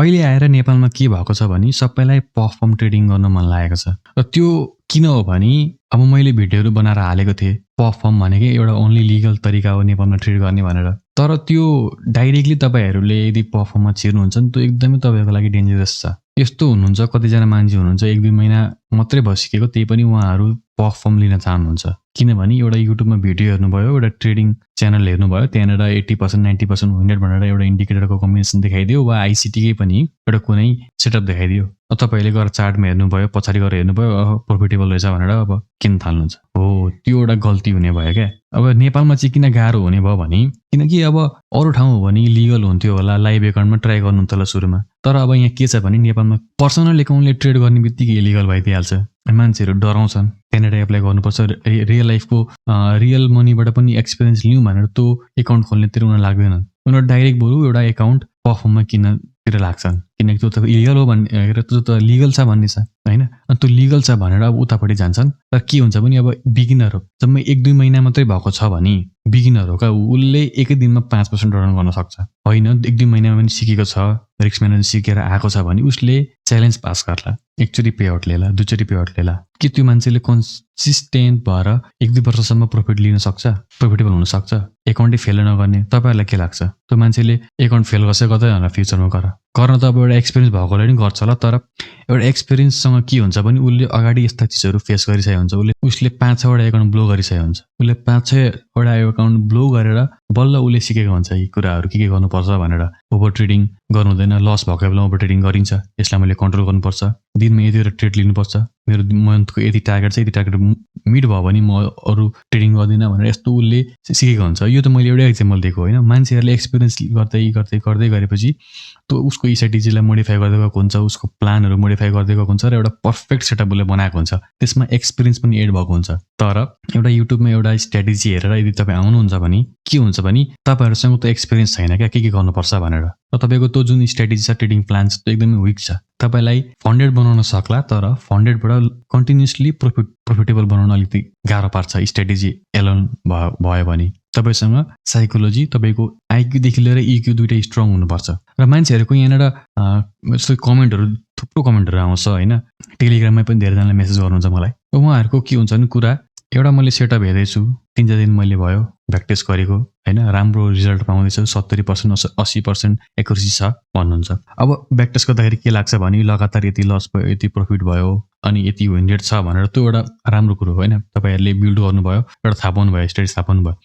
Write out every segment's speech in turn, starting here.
अहिले आएर नेपालमा के भएको छ भने सबैलाई पर्फर्म ट्रेडिङ गर्न मन लागेको छ र त्यो किन हो भने अब मैले भिडियोहरू बनाएर हालेको थिएँ पर्फर्म भनेकै एउटा ओन्ली लिगल तरिका हो नेपालमा ट्रेड गर्ने भनेर तर त्यो डाइरेक्टली तपाईँहरूले यदि पर्फर्ममा छिर्नुहुन्छ नि त्यो एकदमै तपाईँहरूको लागि डेन्जरस छ यस्तो हुनुहुन्छ कतिजना मान्छे हुनुहुन्छ 1-2 महिना मात्रै बसिकेको त्यही पनि उहाँहरू पर्फर्म लिन चाहनुहुन्छ किनभने एउटा युट्युबमा भिडियो हेर्नुभयो एउटा ट्रेडिङ च्यानल हेर्नुभयो त्यहाँनिर 80% 90% विनर भनेर एउटा इन्डिकेटरको कम्बिनेसन देखाइदियो वा आइसिटीकै पनि एउटा कुनै सेटअप देखाइदियो तपाईँहरूले गएर चार्टमा हेर्नुभयो पछाडि गएर हेर्नुभयो प्रोफिटेबल रहेछ भनेर अब किन थाल्नुहुन्छ हो त्यो एउटा गल्ती हुने भयो क्या अब नेपालमा चाहिँ किन गाह्रो हुने भयो भने किनकि अब अरू ठाउँ हो भने लिगल हुन्थ्यो होला लाइभ एकाउन्टमा ट्राई गर्नुहुन्छ होला सुरुमा तर अब यहाँ के छ भने नेपालमा पर्सनल एकाउन्टले ट्रेड गर्ने बित्तिकै इलिगल भइदिइहाल्छ मान्छेहरू डराउँछन् त्यहाँनिर एप्लाई गर्नुपर्छ रियल लाइफको रियल मनीबाट पनि एक्सपिरियन्स लिउँ भनेर त्यो एकाउन्ट खोल्नेतिर उनीहरू लाग्दैन उनीहरू डाइरेक्ट बरु एउटा एकाउन्ट पर्फर्ममा किन्नतिर लाग्छन् किनकि त्यो त इलिगल हो भन्ने त्यो त लिगल छ भन्ने छ होइन अनि त्यो लिगल छ भनेर अब उतापट्टि जान्छन् तर के हुन्छ भने अब बिगिनर हो जब 1-2 महिना मात्रै भएको छ भने बिगिनर हो क्या उसले एकै दिनमा 5% रन गर्न सक्छ होइन 1-2 महिनामा पनि सिकेको छ रिस्क म्यानेजमेन्ट सिकेर आएको छ भने उसले च्यालेन्ज पास गर्ला एकचोटि पे आउट लिएला दुईचोटि पे आउट लिएला के त्यो मान्छेले कन्सिस्टेन्ट भएर 1-2 वर्षसम्म प्रफिट लिन सक्छ प्रफिटेबल हुन सक्छ एकाउन्टै फेल नगर्ने तपाईँहरूलाई के लाग्छ त्यो मान्छेले एकाउन्ट फेल गर्छ गर्दै होला फ्युचरमा गर्न त अब एउटा एक्सपिरियन्स भएकोले पनि गर्छ होला तर एउटा एक्सपिरियन्ससँग के हुन्छ भने उसले अगाडि यस्ता चिजहरू फेस गरिसकेको हुन्छ उसले 5-6वटा एकाउन्ट ब्लो गरिसकेको हुन्छ उसले 5-6वटा एकाउन्ट ब्लो गरेर बल्ल उसले सिकेको हुन्छ यी कुराहरू के गर्नुपर्छ भनेर ओभर ट्रेडिङ गर्नु हुँदैन लस भएको बेलामा ओभर ट्रेडिङ गरिन्छ यसलाई मैले कन्ट्रोल गर्नुपर्छ दिनमा यतिवटा ट्रेड लिनुपर्छ मेरो मन्थको यति टार्गेट छ यति टार्गेट मिट भयो भने म अरू ट्रेडिङ गर्दिनँ भनेर यस्तो उसले सिकेको हुन्छ यो त मैले एउटै एक्जाम्पल दिएको होइन मान्छेहरूले एक्सपिरियन्स गर्दै गरेपछि त्यो उसको स्ट्राटेजीलाई मोडिफाई गर्दै गएको हुन्छ उसको प्लानहरू मोडिफाई गर्दै गएको हुन्छ र एउटा पर्फेक्ट सेटअप उसले बनाएको हुन्छ त्यसमा एक्सपिरियन्स पनि एड भएको हुन्छ तर एउटा युट्युबमा एउटा स्ट्राटेजी हेरेर यदि तपाईँ आउनुहुन्छ भने के हुन्छ भने तपाईँहरूसँग त एक्सपिरियन्स छैन क्या के गर्नुपर्छ भनेर र तपाईँको त्यो जुन स्ट्राटेजी छ ट्रेडिङ प्लान छ त्यो एकदमै विक छ तपाईँलाई फन्डेड बनाउन सक्ला तर फन्डेडबाट कन्टिन्युसली प्रफिटेबल बनाउन अलिकति गाह्रो पार्छ स्ट्राटेजी एलोन भयो भने तपाईँसँग साइकोलोजी तपाईँको आइक्यूदेखि लिएर इक्यू दुइटै स्ट्रङ हुनुपर्छ र मान्छेहरूको यहाँनिर यस्तो कमेन्टहरू थुप्रो कमेन्टहरू आउँछ होइन टेलिग्राममा पनि धेरैजनाले मेसेज गर्नुहुन्छ मलाई उहाँहरूको के हुन्छ भने कुरा एउटा मैले सेटअप हेर्दैछु 3-4 दिन मैले भयो प्र्याक्टिस गरेको होइन राम्रो रिजल्ट पाउँदैछु 70% 80% एक्युरेसी छ भन्नुहुन्छ अब प्र्याक्टिस गर्दाखेरि के लाग्छ भने लगातार यति लस भयो यति प्रफिट भयो अनि यति विन रेट छ भनेर त्यो एउटा राम्रो कुरो हो होइन तपाईँहरूले बिल्ड गर्नुभयो एउटा थाहा पाउनु भयो स्ट्रेटेजी थाहा पाउनु भयो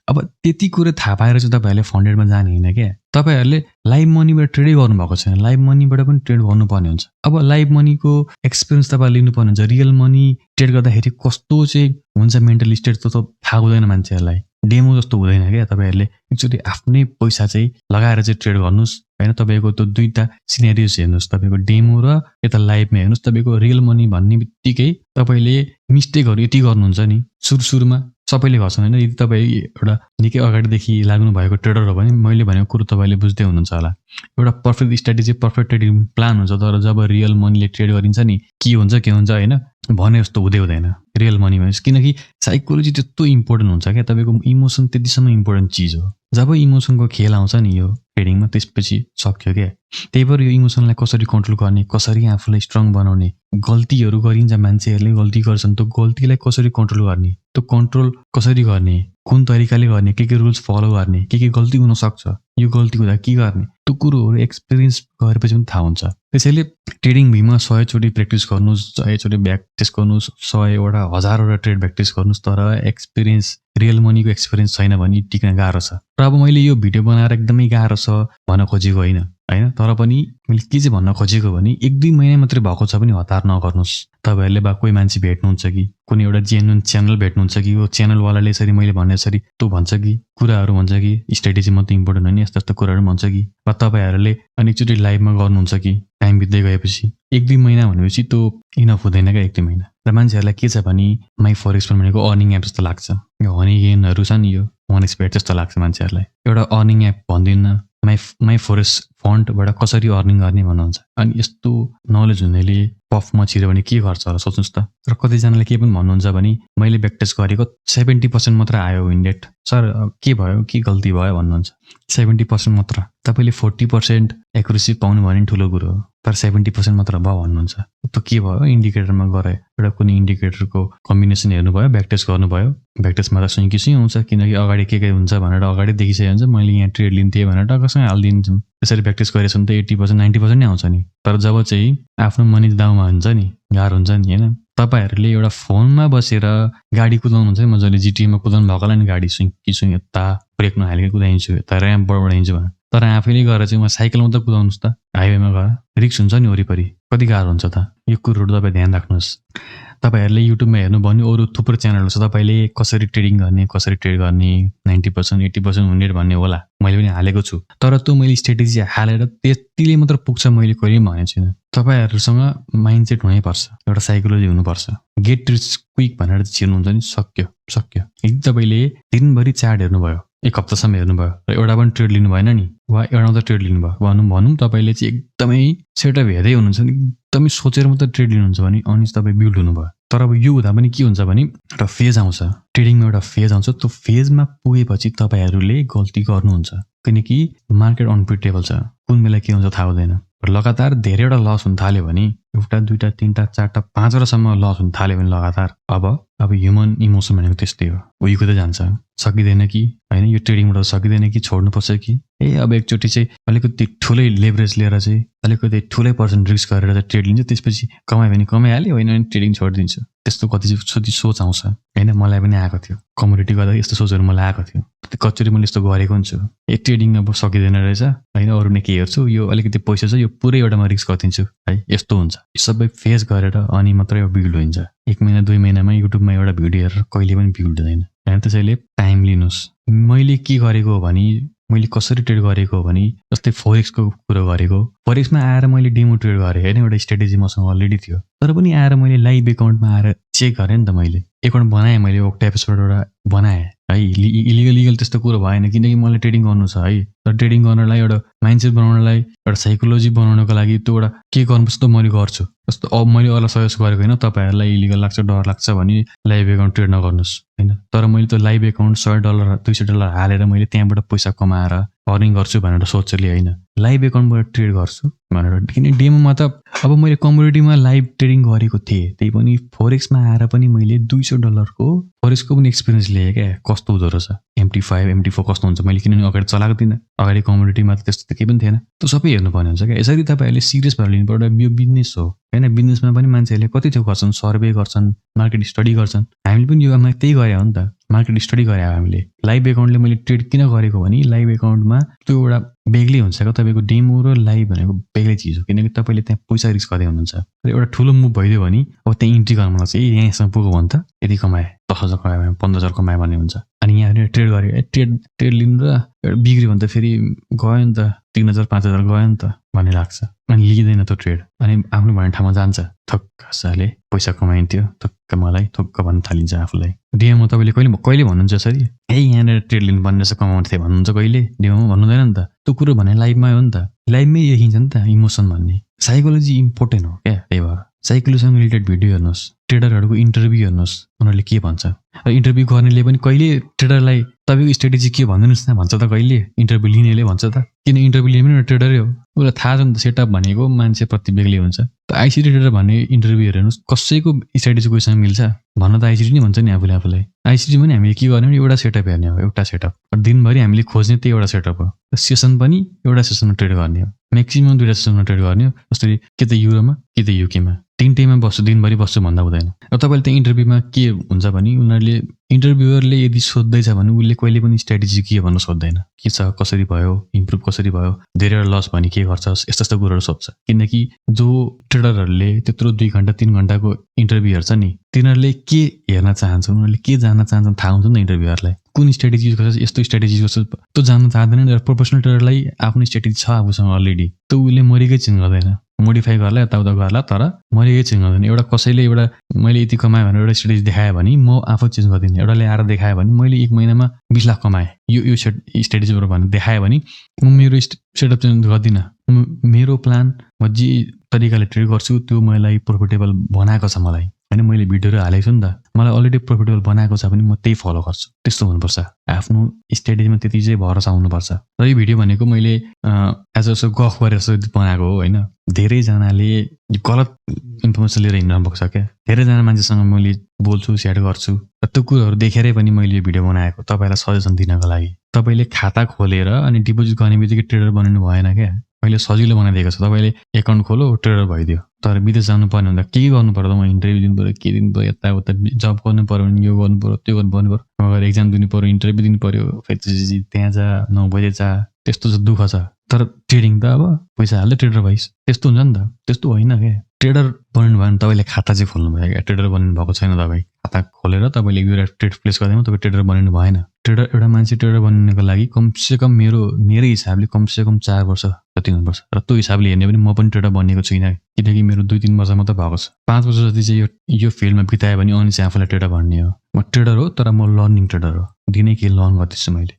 अब त्यति कुरो थाहा पाएर चाहिँ तपाईँहरूले फन्डेडमा जाने होइन क्या तपाईँहरूले लाइभ मनीबाट ट्रेडै गर्नुभएको छैन लाइभ मनीबाट पनि ट्रेड गर्नुपर्ने हुन्छ अब लाइभ मनीको एक्सपिरियन्स तपाईँले लिनुपर्ने हुन्छ रियल मनी ट्रेड गर्दाखेरि कस्तो चाहिँ हुन्छ मेन्टल स्टेट त थाहा हुँदैन मान्छेहरूलाई डेमो जस्तो हुँदैन क्या तपाईँहरूले एकचोटि आफ्नै पैसा चाहिँ लगाएर चाहिँ ट्रेड गर्नुहोस् होइन तपाईँको त्यो दुईवटा सिनेरियोज हेर्नुहोस् तपाईँको डेमो र यता लाइभमा हेर्नुहोस् तपाईँको रियल मनी भन्ने बित्तिकै तपाईँले मिस्टेकहरू यति गर्नुहुन्छ नि सुरुमा सबैले गर्छन् होइन यदि तपाईँ एउटा निकै अगाडिदेखि लाग्नु भएको ट्रेडर हो भने मैले भनेको कुरो तपाईँले बुझ्दै हुनुहुन्छ होला एउटा perfect strategy perfect trading plan हुन्छ तर जब रियल मनीले ट्रेड गरिन्छ नि के हुन्छ होइन भने जस्तो हुँदैन रियल मनीमा किनकि साइकोलोजी त्यस्तो इम्पोर्टेन्ट हुन्छ क्या तपाईँको इमोसन त्यतिसम्म इम्पोर्टेन्ट चिज हो जब इमोसनको खेल आउँछ नि यो ट्रेडिङमा त्यसपछि सक्यो क्या त्यही भएर यो इमोसनलाई कसरी कन्ट्रोल गर्ने कसरी आफूलाई स्ट्रङ बनाउने गल्तीहरू गरिन्छ मान्छेहरूले गल्ती गर्छन् त्यो गल्तीलाई कसरी कन्ट्रोल गर्ने त्यो कन्ट्रोल कसरी गर्ने कुन तरिकाले गर्ने के रुल्स फलो गर्ने के गल्ती हुनसक्छ यो गल्ती हुँदा के गर्ने त्यो कुरोहरू एक्सपिरियन्स गरेपछि पनि थाहा हुन्छ त्यसैले ट्रेडिङ भीमा 100 चोटि प्र्याक्टिस गर्नुहोस् 100 चोटि प्र्याक्टिस गर्नुहोस् 100वटा 1000वटा ट्रेड प्र्याक्टिस गर्नुहोस् तर एक्सपिरियन्स रियल मनीको एक्सपिरियन्स छैन भने टिक्न गाह्रो छ र अब मैले यो भिडियो बनाएर एकदमै गाह्रो छ भन्न खोजेको होइन तर पनि मैले के चाहिँ भन्न खोजेको भने 1-2 महिना मात्रै भएको छ भने हतार नगर्नुहोस् तपाईँहरूले बा कोही मान्छे भेट्नुहुन्छ कि कुनै एउटा जेन्युन च्यानल भेट्नुहुन्छ कि यो च्यानलवालाले यसरी मैले भने जसरी त्यो भन्छ कि कुराहरू भन्छ कि स्ट्राटेजी मात्रै इम्पोर्टेन्ट होइन यस्तो कुराहरू भन्छ कि वा तपाईँहरूले अनेकचोटि लाइभमा गर्नुहुन्छ कि टाइम बित्दै गएपछि 1-2 महिना भनेपछि त्यो इनफ हुँदैन क्या 1-2 महिना र मान्छेहरूलाई के छ भने माई फरेक्स भनेको अर्निङ एप जस्तो लाग्छ यो हनी गेनहरू छ नि यो 1xbet जस्तो लाग्छ मान्छेहरूलाई एउटा अर्निङ एप भन्दिनँ माई फोरेक्स फन्डबाट कसरी अर्निङ गर्ने भन्नुहुन्छ। अनि यस्तो नलेज हुनेले पफमा छिर्यो भने के गर्छ होला सोच्नुहोस् त। र कतिजनाले के पनि भन्नुहुन्छ भने मैले ब्याकटेस्ट गरेको 70% मात्र आयो विन रेट। सर के भयो, के गल्ती भयो भन्नुहुन्छ। 70% मात्र, तपाईँले 40% एक्युरेसी पाउनु भयो भने ठुलो कुरो हो, तर 70% मात्र भयो भन्नुहुन्छ। त के भयो, इन्डिकेटरमा गरे एउटा कुनै इन्डिकेटरको कम्बिनेसन हेर्नुभयो, ब्याकटेस्ट गर्नुभयो। ब्याकटेस्टमा त सुइँ कि सुइँ हुन्छ, किनकि अगाडि के हुन्छ भनेर अगाडि देखिसकेको हुन्छ। मैले यहाँ ट्रेड लिन्थेँ भनेर टक्कसँग हालिदिन्छौँ। त्यसरी प्र्याक्टिस गरेछ भने त 80% 90% नै आउँछ नि। तर जब चाहिँ आफ्नो मनी दाउमा हुन्छ नि, गाह्रो हुन्छ नि होइन। तपाईँहरूले एउटा फोनमा बसेर गाडी कुदाउनुहुन्छ नि, मजाले जिटिएमा कुदाउनु भएकोलाई नि गाडी सुइँ कि सुइँ यता ब्रेक नहालेर कुदाइन्छु, यता ऱ्याम्प बढाइन्छु भनेर। तर आफैले गएर चाहिँ साइकलमा त कुदाउनुहोस् त, हाइवेमा गएर रिक्स हुन्छ नि वरिपरि, कति गाह्रो हुन्छ त। यो कुरोहरू तपाईँ ध्यान राख्नुहोस्। तपाईँहरूले युट्युबमा हेर्नुभयो भने अरू थुप्रो च्यानलहरू छ, तपाईँले कसरी ट्रेडिङ गर्ने, कसरी ट्रेड गर्ने, 90% 80% हुने भन्ने होला, मैले पनि हालेको छु। तर त्यो मैले स्ट्रेटेजी हालेर त्यतिले मात्र पुग्छ मैले कहिले पनि भनेको छुइनँ। तपाईँहरूसँग माइन्डसेट हुनैपर्छ, एउटा साइकोलोजी हुनुपर्छ। गेट रिच क्विक भनेर छिर्नुहुन्छ नि, सक्यो। यदि तपाईँले दिनभरि चार्ट हेर्नुभयो, एक हप्तासम्म हेर्नुभयो र एउटा पनि ट्रेड लिनु भएन नि, वा एउटा मात्रै ट्रेड लिनुभयो, भनौँ तपाईँले चाहिँ एकदमै सेटअप हेर्दै हुनुहुन्छ नि, एकदमै सोचेर मात्रै ट्रेड लिनुहुन्छ भने अनि तपाईँ बिल्ड हुनुभयो। तर अब यो हुँदा पनि के हुन्छ भने एउटा फेज आउँछ, ट्रेडिङमा एउटा फेज आउँछ। त्यो फेजमा पुगेपछि तपाईँहरूले गल्ती गर्नुहुन्छ, किनकि मार्केट अनप्रिडिक्टेबल छ, कुन बेला के हुन्छ थाहा हुँदैन। लगातार धेरैवटा लस हुन थाल्यो भने, एउटा दुईवटा तिनवटा चारवटा पाँचवटासम्म लस हुन थाल्यो भने लगातार, अब ह्युमन इमोसन भनेको त्यस्तै हो, उयोको जान्छ, सकिँदैन कि होइन, यो ट्रेडिङबाट सकिँदैन कि छोड्नुपर्छ कि, अब एकचोटि चाहिँ अलिकति ठुलै लेभरेज लिएर चाहिँ अलिकति ठुलै पर्सेन्ट रिस्क गरेर चाहिँ ट्रेड लिन्छ, त्यसपछि कमायो भने कमाइहाल्यो, होइन भने ट्रेडिङ छोडिदिन्छु। त्यस्तो कति सोच आउँछ होइन। मलाई पनि आएको थियो, कमोडिटी गर्दा यस्तो सोचहरू मलाई आएको थियो। कतिचोटि मैले यस्तो गरेको हुन्छु, ट्रेडिङ अब सकिँदैन रहेछ होइन, अरू नै के हेर्छु, यो अलिकति पैसा छ, यो पुरै एउटामा रिस्क गरिदिन्छु है, यस्तो हुन्छ। सबै फेस गरेर अनि मात्रै बिल्ड हुन्छ। 1 महिना 2 महिनामा युट्युबमा एउटा भिडियो हेरेर कहिले पनि बिल्ड हुँदैन होइन। त्यसैले टाइम लिनुहोस्। मैले के गरेको हो भने, मैले कसरी ट्रेड गरेको हो भने, जस्तै फोरेक्सको कुरो गरेको, फोरेक्समा आएर मैले डेमो ट्रेड गरेँ होइन, एउटा स्ट्रेटेजी मसँग अलरेडी थियो। तर पनि आएर मैले लाइभ एकाउन्टमा आएर चेक गरेँ नि त, मैले एकाउन्ट बनाएँ, मैले ओक्टाएपबाट एउटा बनाएँ है। इलिगल त्यस्तो कुरो भएन, किनकि मलाई ट्रेडिङ गर्नु छ है। तर ट्रेडिङ गर्नलाई एउटा माइन्डसेट बनाउनलाई, एउटा साइकोलोजी बनाउनको लागि त्यो एउटा के गर्नुपर्छ त मैले गर्छु। जस्तो अब मैले अरूलाई सजेस्ट गरेको होइन, तपाईँहरूलाई इलिगल लाग्छ, डर लाग्छ भने लाइभ एकाउन्ट ट्रेड नगर्नुहोस् होइन। तर मैले त लाइभ एकाउन्ट $100 $200 हालेर मैले त्यहाँबाट पैसा कमाएर अर्निङ गर्छु भनेर सोचेर होइन, लाइभ एकाउन्टबाट ट्रेड गर्छु भनेर। किन डेमोमा त अब मैले कमोडिटीमा लाइभ ट्रेडिङ गरेको थिएँ, त्यही पनि फोरेक्समा आएर पनि मैले $200 को फोरेक्सको पनि एक्सपिरियन्स लिएँ क्या, कस्तो हुँदो रहेछ, MT5 MT4 कस्तो हुन्छ। मैले किनभने अगाडि चलाएको थिइनँ, अगाडि कमोडिटीमा त त्यस्तो त केही पनि थिएन। त्यो सबै हेर्नुपर्ने हुन्छ क्या। यसरी तपाईँहरूले सिरियस भएर लिनुपर्छ। यो बिजनेस हो होइन, बिजनेसमा पनि मान्छेहरूले कति थियो गर्छन्, सर्वे गर्छन्, मार्केट स्टडी गर्छन्। हामीले पनि योमा त्यही गरे हो नि त, मार्केट स्टडी गरे हो हामीले। लाइभ एकाउन्टले मैले ट्रेड किन गरेको भने, लाइभ एकाउन्टमा त्यो एउटा बेग्लै हुन्छ क्या, तपाईँको डेमो र लाइभ भनेको बेग्लै चिज हो, किनकि तपाईँले त्यहाँ पैसा रिस्क गर्दै हुनुहुन्छ। र एउटा ठुलो मुभ भइदियो भने अब त्यहाँ इन्ट्री गर्नु लाग्छ, यहाँसम्म पुग्यो भने त यति कमाएँ, 10,000 कमाएँ भने 15,000 कमाएँ भन्ने हुन्छ। अनि यहाँ ट्रेड गरेँ, ट्रेड लिनु र एउटा बिग्रियो भने त फेरि गयो नि त, 3,000 5,000 गयो नि त भन्ने लाग्छ। अनि लिँदैन त्यो ट्रेड, अनि आफ्नो भन्ने ठाउँमा जान्छ, थक्कसाले पैसा कमाइन्थ्यो, थक्क मलाई थक्क भन्न थालिन्छ आफूलाई। डेमोमा तपाईँले कहिले भन्नुहुन्छ यसरी, यहाँनिर ट्रेड लिनु पर्ने रहेछ, कमाउनु थियो भन्नुहुन्छ कहिले, डेमोमा भन्नुहुँदैन नि त। त्यो कुरो भने लाइभमा हो नि त, लाइभमै देखिन्छ नि त इमोसन भन्ने। साइकोलोजी इम्पोर्टेन्ट हो क्या, त्यही भएर साइकोलोजीसँग रिलेटेड भिडियो हेर्नुहोस्, ट्रेडरहरूको इन्टरभ्यू हेर्नुहोस्, उनीहरूले के भन्छ। र इन्टरभ्यू गर्नेले पनि कहिले ट्रेडरलाई तपाईँको स्ट्रेटेजी के भनिदिनुहोस् न भन्छ त, कहिले इन्टरभ्यू लिनेले भन्छ त, किन इन्टरभ्यू लिने पनि एउटा ट्रेडरै हो, उसलाई थाहा छ नि त सेटअप भनेको मान्छे प्रति बेग्लै हुन्छ। त आइसिटी ट्रेडर भन्ने इन्टरभ्यू हेर्नुहोस्, कसैको स्ट्रेटेजी कोहीसँग मिल्छ भन्न त आइसिटी नै भन्छ नि आफूलाई। आइसिटीमा पनि हामीले के गर्ने भने एउटा सेटअप हेर्ने हो, एउटा सेटअप। दिनभरि हामीले खोज्ने त्यही एउटा सेटअप हो। सेसन पनि एउटा सेसनमा ट्रेड गर्ने हो, म्याक्सिमम् 2टा सेसनमा ट्रेड गर्ने हो। जस्तै कि त युरोमा कि त युकेमा, 3 टाइममा बस्छु, दिनभरि बस्छु भन्दा हुँदैन। र तपाईँले त्यहाँ इन्टरभ्यूमा के हुन्छ भने, उनीहरूले इन्टरभ्युअरले यदि सोध्दैछ भने उसले कहिले पनि स्ट्राटेजी के भन्नु सोध्दैन, के छ, कसरी भयो, इम्प्रुभ कसरी भयो, धेरै लस भने के गर्छस्, यस्तो कुरोहरू सोध्छ। किनकि जो ट्रेडरहरूले त्यत्रो 2 घण्टा 3 घण्टाको इन्टरभ्यू हेर्छ नि, तिनीहरूले के हेर्न चाहन्छन्, उनीहरूले के जान्न चाहन्छन् थाहा हुन्छ नि त इन्टरभ्युअरलाई। कुन स्ट्राटेजी युज गर्छ, यस्तो स्ट्राटेजी गर्छ, त्यो जान्न चाहँदैन। प्रोफेसनल ट्रेडरलाई आफ्नो स्ट्राटेजी छ आफूसँग अलरेडी, त उसले मरिकै चेन्ज गर्दैन। मोडिफाई गर्ला यताउता गर्ला तर मैले यही चेन्ज गर्दैन एउटा कसैले एउटा मैले यति कमाएँ भनेर एउटा स्ट्रेटेजी देखायो भने म आफू चेन्ज गर्दिनँ एउटाले आएर देखायो भने मैले 1 महिनामा 20 लाख कमाएँ यो स्ट्रेटेजीबाट भनेर देखायो भने म मेरो सेटअप चेन्ज गर्दिनँ मेरो प्लान म जे तरिकाले ट्रेड गर्छु त्यो मलाई प्रोफिटेबल बनाएको छ मलाई हैन मैले भिडियोहरु हालेको छु नि त मलाई अलरेडी प्रोफिटेबल बनाएको छ भने म त्यही फलो गर्छु त्यस्तो हुनुपर्छ आफ्नो स्ट्रेटेजीमा त्यति चाहिँ भरोसा हुनुपर्छ र यो भिडियो भनेको मैले एज अ गफ गरेर बनाएको हो हैन धेरै जनाले गलत इन्फर्मेसन लिएर हिँड्न भएको छ क्या धेरै जना मान्छेसँग मैले बोल्छु शेयर गर्छु र त्यो कुराहरु देखेरै पनि मैले यो भिडियो बनाएको तपाईलाई सजेसन दिनको लागि तपाईले खाता खोलेर अनि डिपोजिट गर्ने बित्तिकै ट्रेडर बनिनु भएन क्या अहिले सजिलो बनाइदिएको छ तपाईले एकाउन्ट खोलो ट्रेडर भइदियो तर विदेश जानु पर्ने हुँदा के गर्नु पर्यो त म इन्टरभ्यु दिनु पर्यो के दिनु पर्यो यता उता जब गर्नु पर्यो भने यो गर्नु पर्यो त्यो गर्नु पर्यो मगर एक्जाम दिनु पर्यो इन्टरभ्यु दिनु पर्यो फेरि त्यहाँ जा 9 बजे जा त्यस्तो चाहिँ दुःख छ तर ट्रेडिङ त अब पैसा हाल्दै ट्रेडर भइस त्यस्तो हुन्छ नि त त्यस्तो होइन के ट्रेडर बन्नु भयो भने तपाईले खाता चाहिँ खोल्नु भयो क्या ट्रेडर बन्नु भएको छैन तपाई खाता खोलेर तपाईले एक दुईवटा ट्रेड प्लेस गर्दैमा तपाई ट्रेडर बनिनु भएन ट्रेडर एउटा मान्छे ट्रेडर बन्नको लागि कमसेकम मेरै हिसाबले कमसेकम 4 वर्ष जति हुनुपर्छ र त्यो हिसाबले हेर्ने भने म पनि ट्रेडर बनेको छुइनँ किनकि मेरो 2-3 वर्ष मात्र भएको छ 5 वर्ष जति चाहिँ यो फिल्डमा बिताए भने अनि चाहिँ आफूलाई ट्रेडर बन्ने हो म ट्रेडर हो तर म लर्निङ ट्रेडर हो दिनै के लर्न गर्दैछु मैले